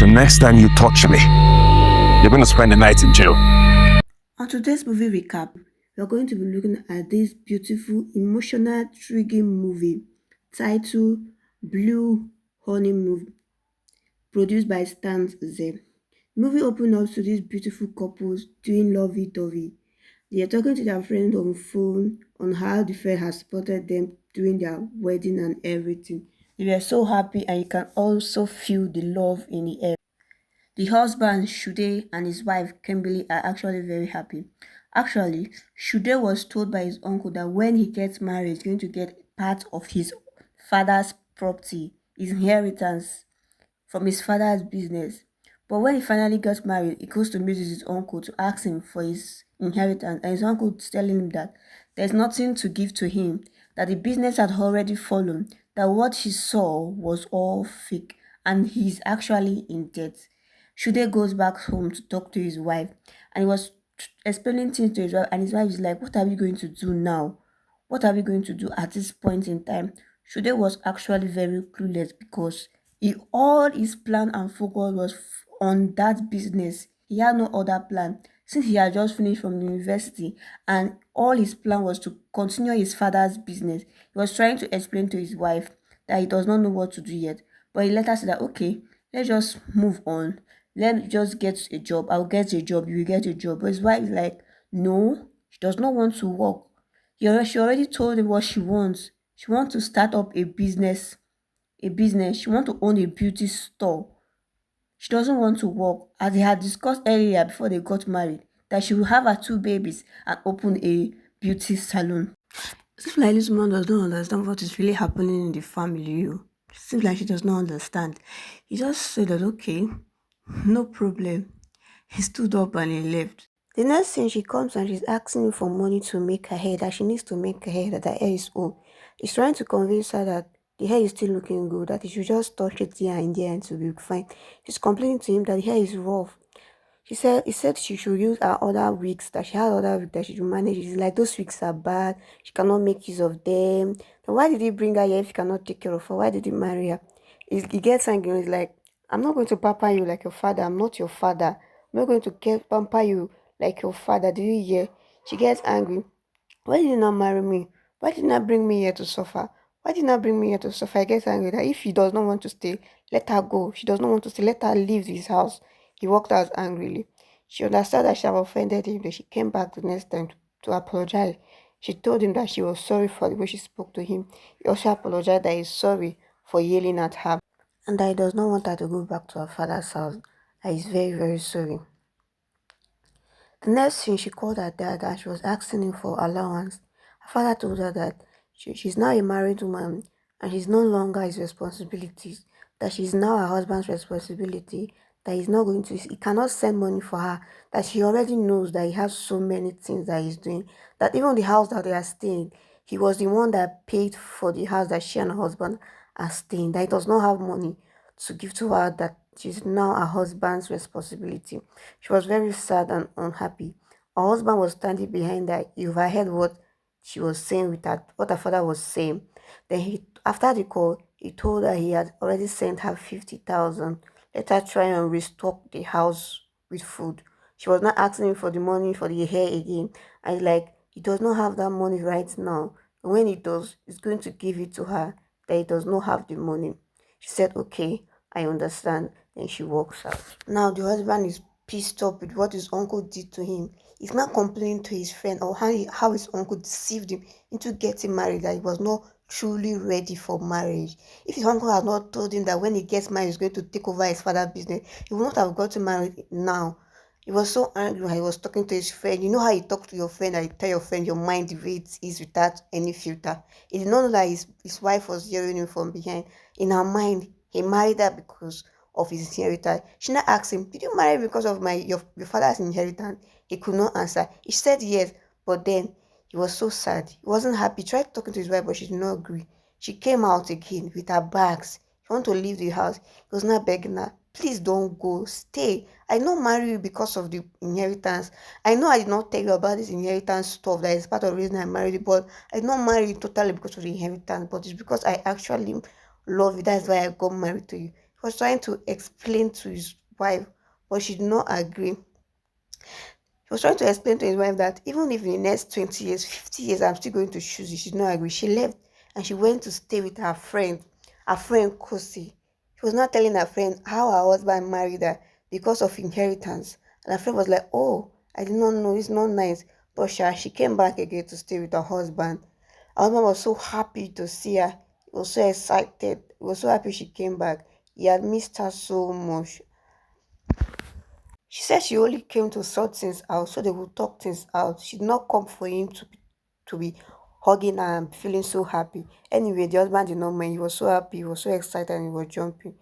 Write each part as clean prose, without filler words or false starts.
the next time you touch me, you're going to spend the night in jail. On today's movie recap, we are going to be looking at this beautiful, emotional, intriguing movie titled Blue Honeymoon, produced by Stan Nze. Movie opened up to these beautiful couples doing lovey-dovey. They are talking to their friend on phone on how the friend has supported them during their wedding and everything. They were so happy, and you can also feel the love in the air. The husband, Shude, and his wife, Kimberly, are actually very happy. Actually, Shude was told by his uncle that when he gets married, he's going to get part of his father's property, his inheritance from his father's business. But when he finally got married, he goes to meet with his uncle to ask him for his inheritance, and his uncle is telling him that there's nothing to give to him, that the business had already fallen, that what he saw was all fake, and he's actually in debt. Shude goes back home to talk to his wife, and he was explaining things to his wife, and his wife is like, "What are we going to do now? What are we going to do at this point in time?" Shude was actually very clueless because all his plan and focus was on that business. He had no other plan since he had just finished from university, and all his plan was to continue his father's business. He was trying to explain to his wife that he does not know what to do yet, but he later said that okay, let's just move on. Let's just get a job. I'll get a job. You will get a job. But his wife is like, no, she does not want to work. She already told him what she wants. She wants to start up a business. She wants to own a beauty store. She doesn't want to work, as they had discussed earlier before they got married, that she will have her two babies and open a beauty salon. It seems like this woman does not understand what is really happening in the family. It seems like she does not understand. He just said that okay, no problem. He stood up and he left. The next thing she comes and she's asking me for money to make her hair, that she needs to make her hair, that her hair is old. He's trying to convince her that the hair is still looking good, that he should just touch it here and there and to be fine. She's complaining to him that the hair is rough. He said she should use her other wigs, that she had other wigs that she should manage. He's like, those wigs are bad, she cannot make use of them. Then why did he bring her here if he cannot take care of her? Why did he marry her? He gets angry. He's like, I'm not going to pamper you like your father. I'm not your father. I'm not going to pamper you like your father. Do you hear? She gets angry. Why did you not marry me? Why did you not bring me here to suffer? Why did you not bring me here to suffer? I get angry that if he does not want to stay, let her go. She does not want to stay, let her leave his house. He walked out angrily. She understood that she had offended him, that she came back the next time to apologize. She told him that she was sorry for the way she spoke to him. He also apologized that he's sorry for yelling at her and that he does not want her to go back to her father's house. That he's very, very sorry. The next thing, she called her dad and she was asking him for allowance. Her father told her that she's now a married woman and she's no longer his responsibilities, that she's now her husband's responsibility, that he cannot send money for her, that she already knows that he has so many things that he's doing, that even the house that they are staying, he was the one that paid for the house that she and her husband are staying, that he does not have money to give to her, that she's now her husband's responsibility. She was very sad and unhappy. Her husband was standing behind her. He overheard what she was saying with her, what her father was saying. Then after the call, he told her he had already sent her 50,000. Let her try and restock the house with food. She was not asking him for the money for the hair again. And like, he does not have that money right now. And when he does, he's going to give it to her, that he does not have the money. She said, okay, I understand. Then she walks out. Now the husband is pissed off with what his uncle did to him. He's not complaining to his friend or how his uncle deceived him into getting married, that he was not truly ready for marriage. If his uncle had not told him that when he gets married, he's going to take over his father's business, he would not have gotten married now. He was so angry when he was talking to his friend. You know how you talk to your friend and you tell your friend your mind the way it is without any filter. He did not know that his wife was hearing him from behind. In her mind, he married her because of his inheritance. She now asked him, did you marry because of your father's inheritance? He could not answer. He said yes, but then he was so sad. He wasn't happy. He tried talking to his wife, but she did not agree. She came out again with her bags. She wanted to leave the house. He was not begging her, please don't go, stay. I not marry you because of the inheritance. I know I did not tell you about this inheritance stuff that is part of the reason I married you, but I did not marry you totally because of the inheritance, but it's because I actually love you. That's why I got married to you. He was trying to explain to his wife, but she did not agree. He was trying to explain to his wife that even if in the next 20 years, 50 years, I'm still going to choose you. She did not agree. She left and she went to stay with her friend Kosi. She was not telling her friend how her husband married her because of inheritance. And her friend was like, oh, I did not know, it's not nice. But she came back again to stay with her husband. Her husband was so happy to see her. He was so excited. He was so happy she came back. He had missed her so much. She said she only came to sort things out so they would talk things out. She did not come for him to be hugging her and feeling so happy. Anyway, the husband did not mind. He was so happy, he was so excited, and he was jumping.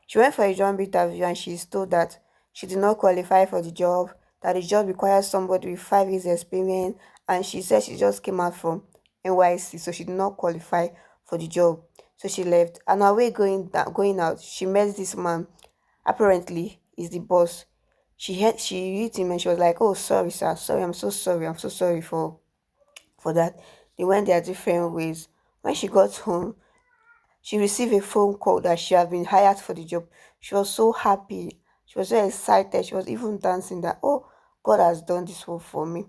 She went for a job interview and she is told that she did not qualify for the job, that the job requires somebody with 5 years experience, and she said she just came out from NYC, so she did not qualify for the job. So she left. And her way going out, she met this man. Apparently, is the boss. She hit him and she was like, "Oh, sorry, sir. Sorry, I'm so sorry. I'm so sorry for that." They went their different ways. When she got home, she received a phone call that she had been hired for the job. She was so happy. She was so excited. She was even dancing that, oh, God has done this one for me.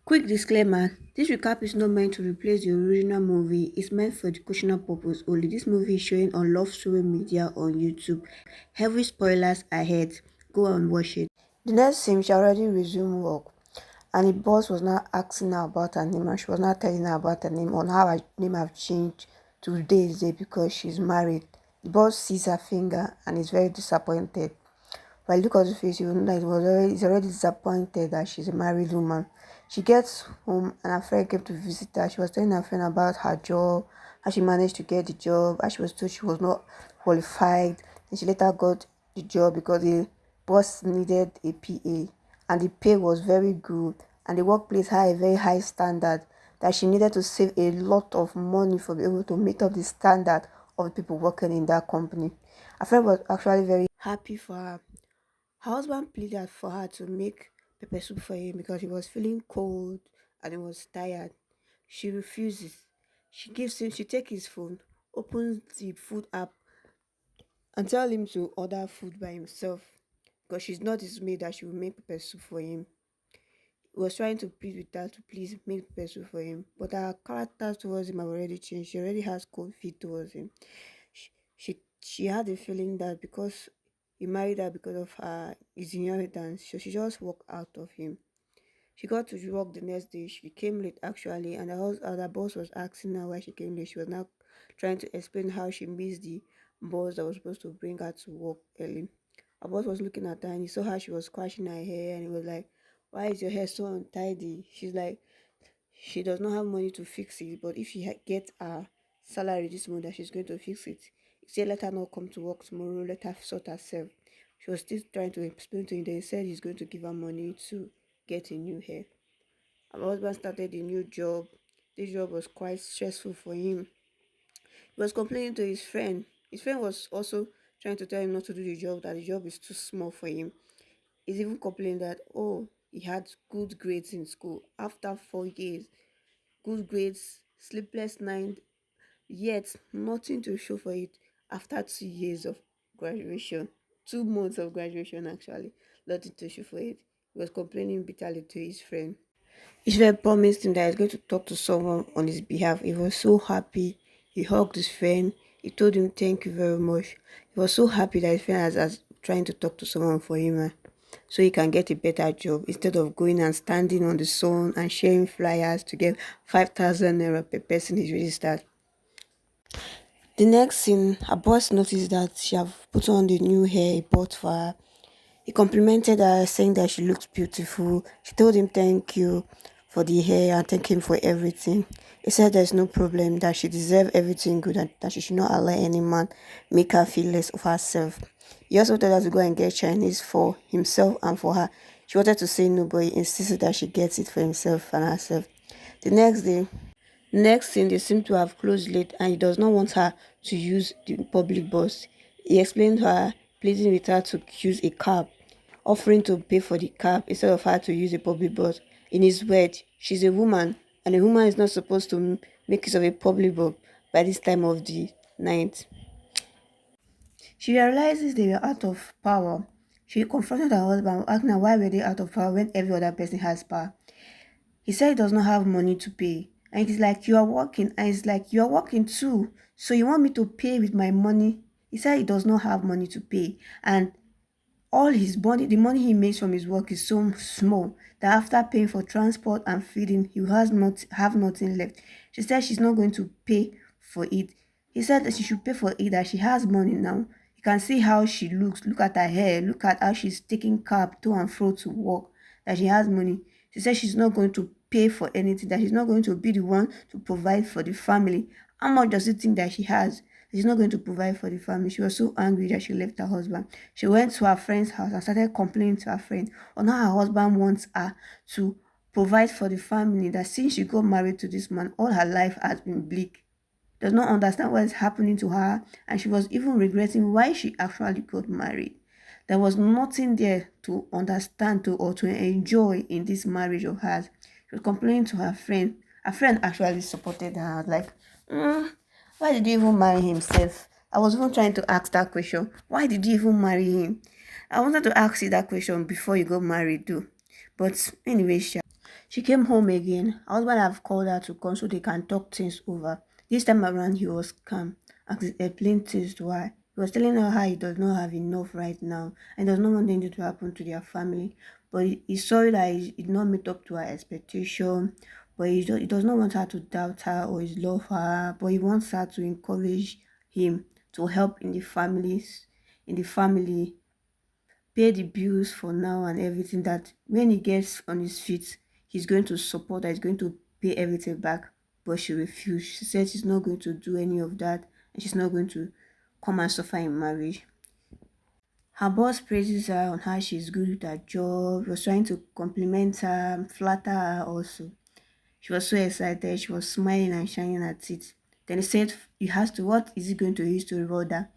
Quick disclaimer, this recap is not meant to replace the original movie, it's meant for educational purpose only. This movie is showing on Love Story Media on YouTube. Heavy spoilers ahead, go and watch it. The next scene, she already resumed work, and the boss was now asking her about her name, and she was not telling her about her name, on how her name have changed to today's day because she's married. The boss sees her finger and is very disappointed. By look at the face, you know that he's already disappointed that she's a married woman. She gets home and her friend came to visit her. She was telling her friend about her job, how she managed to get the job, how she was told she was not qualified. And she later got the job because the boss needed a PA and the pay was very good and the workplace had a very high standard that she needed to save a lot of money for be able to meet up the standard of the people working in that company. Her friend was actually very happy for her. Her husband pleaded for her to make pepper soup for him because he was feeling cold and he was tired. She refuses. She takes his phone, opens the food app and tell him to order food by himself because she's not his maid that she will make pepper soup for him. He was trying to plead with her to please make pepper soup for him, but her character towards him have already changed. She already has cold feet towards him. She had a feeling that because he married her because of her his inheritance, so she just walked out of him. She got to work the next day. She came late actually, and the boss was asking her why she came late. She was now trying to explain how she missed the boss that was supposed to bring her to work early. Her boss was looking at her and he saw how she was scratching her hair and he was like, "Why is your hair so untidy?" She's like, she does not have money to fix it, but if she get her salary this month, that she's going to fix it. He said, let her not come to work tomorrow, let her sort herself. She was still trying to explain to him that he said he's going to give her money to get a new hair. Her husband started a new job. This job was quite stressful for him. He was complaining to his friend. His friend was also trying to tell him not to do the job, that the job is too small for him. He's even complaining that, oh, he had good grades in school. After 4 years, good grades, sleepless night, yet nothing to show for it after 2 years of graduation. 2 months of graduation, actually, nothing to show for it. He was complaining bitterly to his friend. His friend promised him that he's going to talk to someone on his behalf. He was so happy. He hugged his friend. He told him thank you very much. He was so happy that his friend has trying to talk to someone for him. So he can get a better job instead of going and standing on the sun and sharing flyers to get 5,000 naira per person is registered. The next scene, her boss noticed that she have put on the new hair he bought for her. He complimented her, saying that she looked beautiful. She told him thank you for the hair and thank him for everything. He said there's no problem, that she deserves everything good and that she should not allow any man make her feel less of herself. He also told her to go and get Chinese for himself and for her. She wanted to say no, but he insisted that she gets it for himself and herself. The next day, next thing, they seem to have closed late and he does not want her to use the public bus. He explained to her, pleading with her to use a cab, offering to pay for the cab instead of her to use a public bus. In his words, she's a woman and a woman is not supposed to make use of a public bus by this time of the night. She realizes they were out of power. She confronted her husband, asking her why were they out of power when every other person has power. He said he does not have money to pay. And he's like, you are working. And he's like, you are working too. So you want me to pay with my money? He said he does not have money to pay. And all his money, the money he makes from his work is so small that after paying for transport and feeding, he has not have nothing left. She said she's not going to pay for it. He said that she should pay for it, that she has money now. You can see how she looks. Look at her hair. Look at how she's taking cab to and fro to work. That she has money. She said she's not going to pay for anything. That she's not going to be the one to provide for the family. How much does it think that she has? She's not going to provide for the family. She was so angry that she left her husband. She went to her friend's house and started complaining to her friend on how her husband wants her to provide for the family. That since she got married to this man, all her life has been bleak. Does not understand what is happening to her, and she was even regretting why she actually got married. There was nothing there to understand to or to enjoy in this marriage of hers. She was complaining to her friend. Her friend actually supported her, like, why did you even marry himself? I was even trying to ask that question. Why did you even marry him? I wanted to ask you that question before you got married, too. But anyway, she came home again. Her husband have called her to come so they can talk things over. This time around, he was calm and explained things to her. He was telling her how he does not have enough right now and does not want anything to happen to their family. But he's sorry that he did not meet up to her expectation. But he does not want her to doubt her or his love for her. But he wants her to encourage him to help in the family, pay the bills for now and everything, that when he gets on his feet, he's going to support her, he's going to pay everything back. But she refused. She said she's not going to do any of that and she's not going to come and suffer in marriage. Her boss praises her on how she's good with her job. He was trying to compliment her, flatter her also. She was so excited. She was smiling and shining her teeth. Then he said, you have to, what is he going to use to reward her?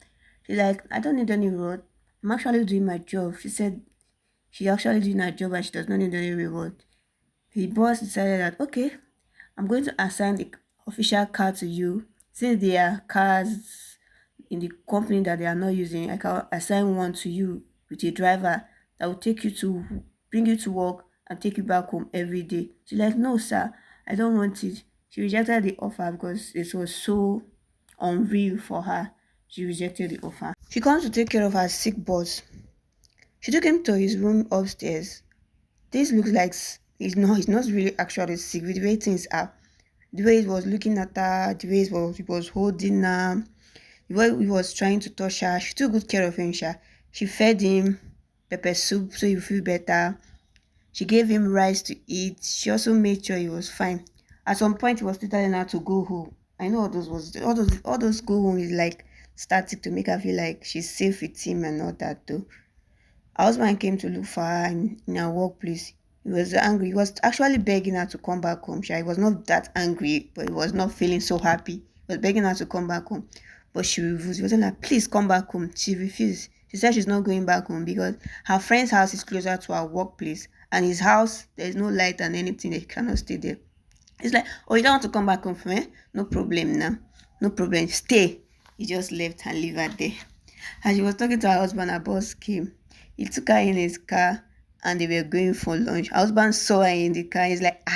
She's like, I don't need any reward. I'm actually doing my job. She said she actually doing her job and she does not need any reward. The boss decided that, okay, I'm going to assign the official car to you. Since there are cars in the company that they are not using, I can assign one to you with a driver that will take you to, bring you to work and take you back home every day. She's like, no, sir, I don't want it. She rejected the offer because it was so unreal for her. She rejected the offer. She comes to take care of her sick boss. She took him to his room upstairs. This looks like he's not really actually sick with the way things are. The way he was looking at her, the way he was holding her, the way he was trying to touch her. She took good care of him, Sha. She fed him pepper soup so he feel better. She gave him rice to eat. She also made sure he was fine. At some point, he was still telling her to go home. I know all those go home is like static to make her feel like she's safe with him and all that though. Her husband came to look for her in her workplace. He was angry. He was actually begging her to come back home. He was not that angry, but he was not feeling so happy. He was begging her to come back home. But she refused. He was telling her, please come back home. She refused. She said she's not going back home because her friend's house is closer to her workplace. And his house, there is no light and anything. They cannot stay there. It's like, oh, you don't want to come back home for me? No problem now. No problem. Stay. He just left and leave her there. As she was talking to her husband, her boss came. He took her in his car and they were going for lunch. Her husband saw her in the car. He's like,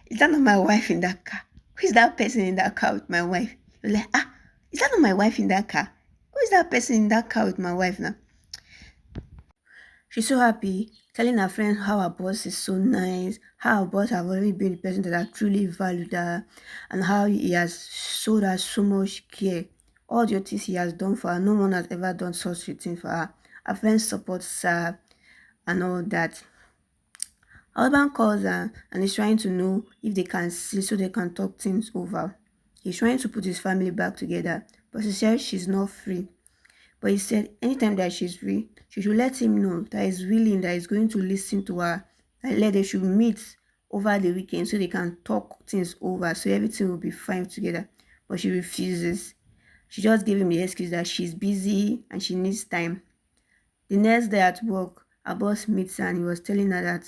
is that not my wife in that car? Who is that person in that car with my wife? He was like, is that not my wife in that car? Who is that person in that car with my wife now? She's so happy, telling her friends how her boss is so nice, how her boss have already been the person that has truly valued her, and how he has showed her so much care. All the things he has done for her, no one has ever done such a thing for her. Her friends support her and all that. Her husband calls her and is trying to know if they can see so they can talk things over. He's trying to put his family back together, but she says she's not free. But he said anytime that she's free, she should let him know that he's willing, that he's going to listen to her, that they should meet over the weekend so they can talk things over, so everything will be fine together. But she refuses. She just gave him the excuse that she's busy and she needs time. The next day at work, her boss meets her and he was telling her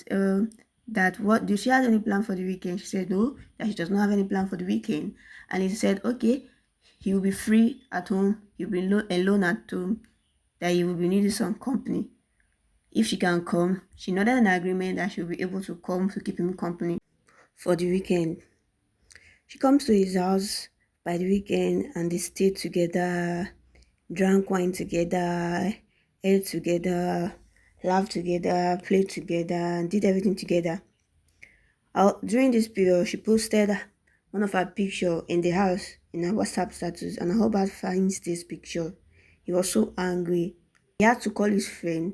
that what do she have any plan for the weekend? She said no, that she does not have any plan for the weekend. And he said, okay, he will be free at home, he'll be alone at home. that he will be needing some company. If she can come, she noted an agreement that she'll be able to come to keep him company for the weekend. She comes to his house by the weekend and they stayed together, drank wine together, ate together, laughed together, played together, and did everything together. During this period, she posted one of her picture in the house in her WhatsApp status, and her husband finds this picture. He was so angry. He had to call his friend,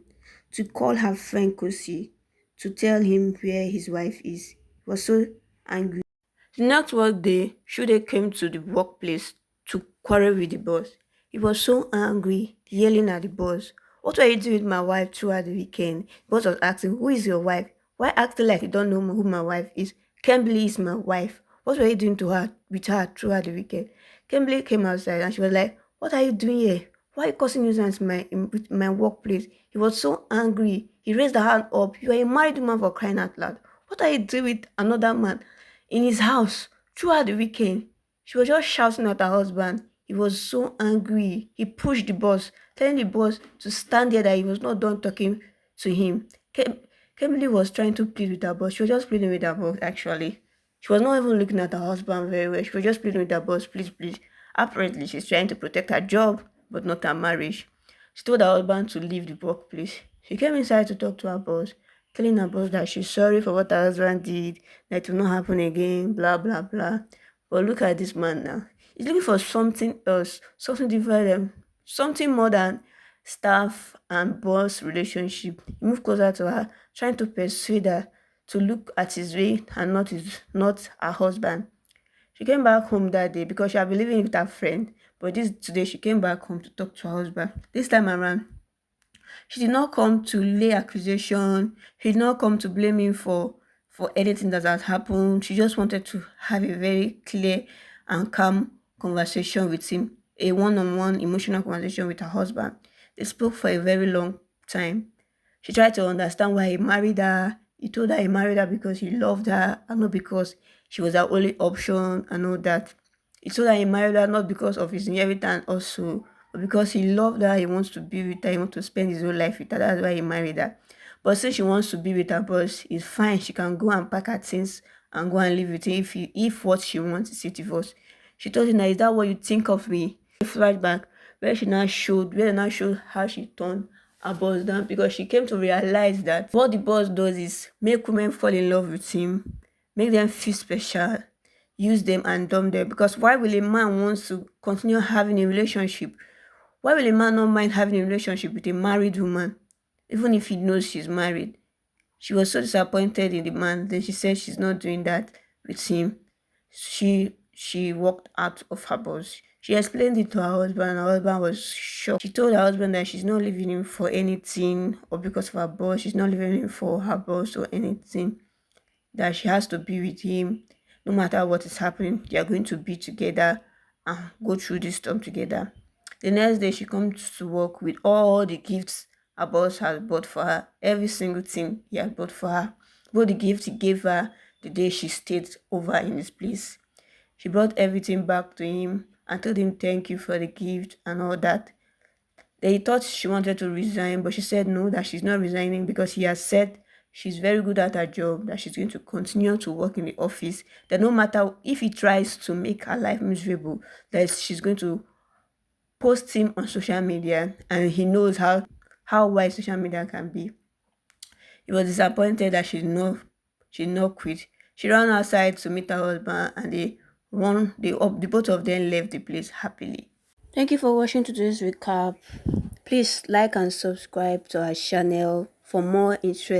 to call her friend Kosi, to tell him where his wife is. He was so angry. The next work day, Shude came to the workplace to quarrel with the boss. He was so angry, yelling at the boss. What were you doing with my wife throughout the weekend? The boss was asking, who is your wife? Why acting like you don't know who my wife is? Kimberly is my wife. What were you doing to her with her throughout the weekend? Kimberly came outside and she was like, what are you doing here? Why are you causing nuisance with my workplace? He was so angry. He raised her hand up. You are a married woman, for crying out loud. What are you doing with another man in his house throughout the weekend? She was just shouting at her husband. He was so angry. He pushed the boss, telling the boss to stand there, that he was not done talking to him. Kimberly was trying to plead with her boss. She was just pleading with her boss, actually. She was not even looking at her husband very well. She was just pleading with her boss, please, please. Apparently, she's trying to protect her job, but not her marriage. She told her husband to leave the workplace. She came inside to talk to her boss, telling her boss that she's sorry for what her husband did, that it will not happen again, blah, blah, blah. But look at this man now. He's looking for something else, something different, something more than staff and boss relationship. He moved closer to her, trying to persuade her to look at his way and not her husband. She came back home that day because she had been living with her friend, but today she came back home to talk to her husband. This time around, she did not come to lay accusation. She did not come to blame him for anything that has happened. She just wanted to have a very clear and calm conversation with him, a one-on-one emotional conversation with her husband. They spoke for a very long time. She tried to understand why he married her. He told her he married her because he loved her and not because she was her only option and all that. He told her he married her not because of his inheritance also, but because he loved her, he wants to be with her, he wants to spend his whole life with her. That's why he married her. But since she wants to be with her boss, it's fine. She can go and pack her things and go and live with him if what she wants is a divorce. She told him, is that what you think of me? A flashback where they now showed how she turned her boss down, because she came to realize that what the boss does is make women fall in love with him, make them feel special, use them and dump them. Because why will a man want to continue having a relationship? Why will a man not mind having a relationship with a married woman, even if he knows she's married? She was so disappointed in the man. Then she said she's not doing that with him. She walked out of her boss. She explained it to her husband. Her husband was shocked. She told her husband that she's not leaving him for anything or because of her boss. She's not leaving him for her boss or anything. That she has to be with him no matter what is happening. They are going to be together and go through this storm together. The next day, she comes to work with all the gifts her boss has bought for her. Every single thing he has bought for her. Both the gifts he gave her the day she stayed over in his place. She brought everything back to him and told him thank you for the gift and all that. They thought she wanted to resign, but she said no, that she's not resigning because he has said she's very good at her job, that she's going to continue to work in the office, that no matter if he tries to make her life miserable, that she's going to post him on social media, and he knows how wide social media can be. He was disappointed that she did not quit. She ran outside to meet her husband, and the both of them left the place happily. Thank you for watching today's recap. Please like and subscribe to our channel for more interest